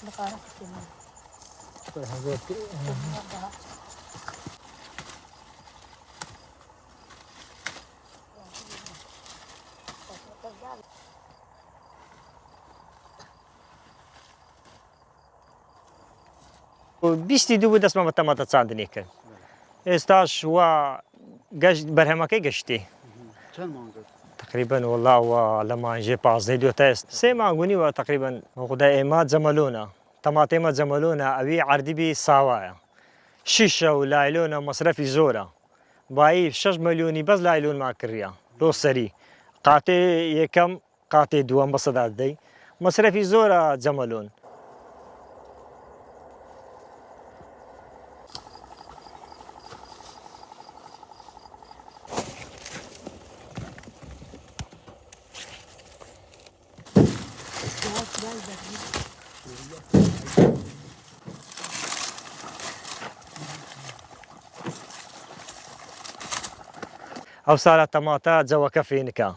بقارة السنين. بیستی دوو دەستمە بە تەماتە چاندنی کرد ئێستاش وا گەشت بەرهەمەکەی گەشتی چەند مانگە تقریبا وڵاوە لە مانژێ پازدەی دوێتە ئێست سێ مانگونی وە تقریبا خدا ئێمە جەمەلۆنە تەماتێمە جەمەلۆنە ئەوی عەردیبی ساوایە شیشە و لایلۆنە مەسرەفی زۆرە بایی 6 ملیۆنی بەس لایلۆنمان کڕیە لۆ سەری قاتێ یەکەم قاتێ دووەم بە سەدا دەی مەسرەفی زۆرە جەمەلۆن ئەو سارە تەماتە جەوەکە فێنکە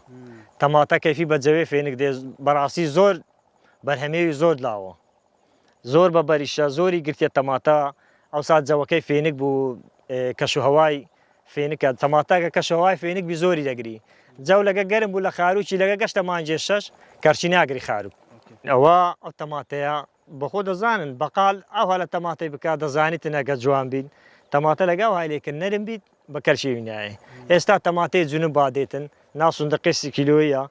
تەماتە کەفی بە جەوێ فێنک دێ بەڕاستی زۆر بەرهەمێوی زۆر لاوە زۆر بە بەریشە زۆری گرتێت تەماتە ئەو سات جەوەکەی فێنک بوو کەشوهەوای فێنکە تەماتاکە کەشوهەوای فێنک بی زۆری دەگری جەو لەگە گەرم بوو لە خاروچی لەگە گەشتە مانجێ 6 کەرچی ناگری خاروک ئەوە ئەو تەماتەیە بەخۆ دەزانن بەقال ئەوها لە تەماتەی بک دەزانیتن ئەگە جوان بین تەماتە لەگەڵ هایلێکن نەرم بیت بە کەرشێوی نایە ئێستا تەماتەی جونوب بادێتن ناو سوندقی کیلۆیە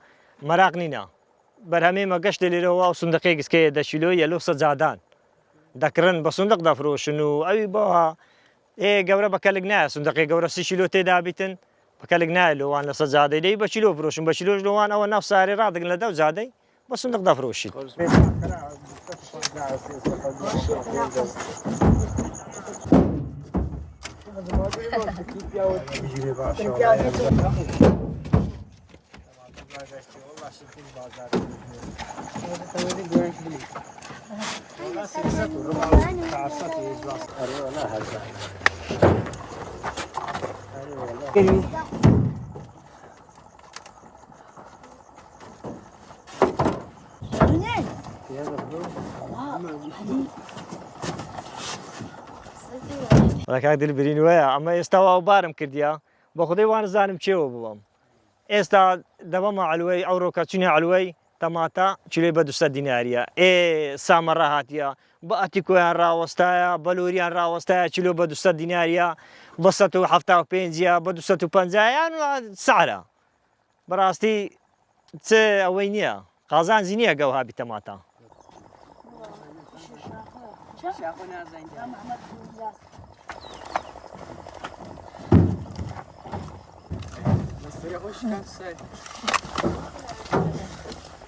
مەراق نینە بەرهەمێمە گەشت لێرەوە و سوندقی گسکەیە 10 کیلۆیە لۆ سەجادان دەکڕن بە سوندق دەفرۆشن و ئەوی بەوە گەورە بەکەلک نایە سوندقی گەورە 30 کیلۆ تێدا بیتن بەکەلک نایە لەوان لە سەجادەی دەی بە کیلۆ فرۆشن بە کیلۆش لەوان ئەوە ناو سارێ ڕادگن لە دەو جادەی بە سوندق دەفرۆشیت ڕێکاک دلبرین وەیە ئەمە ئێستاوا ئەو بارم کردیا بە خودەی وانزانم چێوە بووم ئێستا دەبەمە ئەلوەی ئەو ڕۆکە چینە ئەلوەی تەماتە چلێ بە 200 دیناریە سامە ڕاهاتیە بە ئەتیکۆیان ڕاوەستایە بەلۆریان ڕاوەستایە چلۆ بە 200 دیناریە بە 175 بە 250 یان سعرە بەڕاستی چ ئەوەی نییە قازانجی نییە گەوهابی تەماتە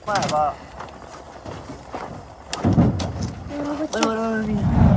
Bora, bora, bora.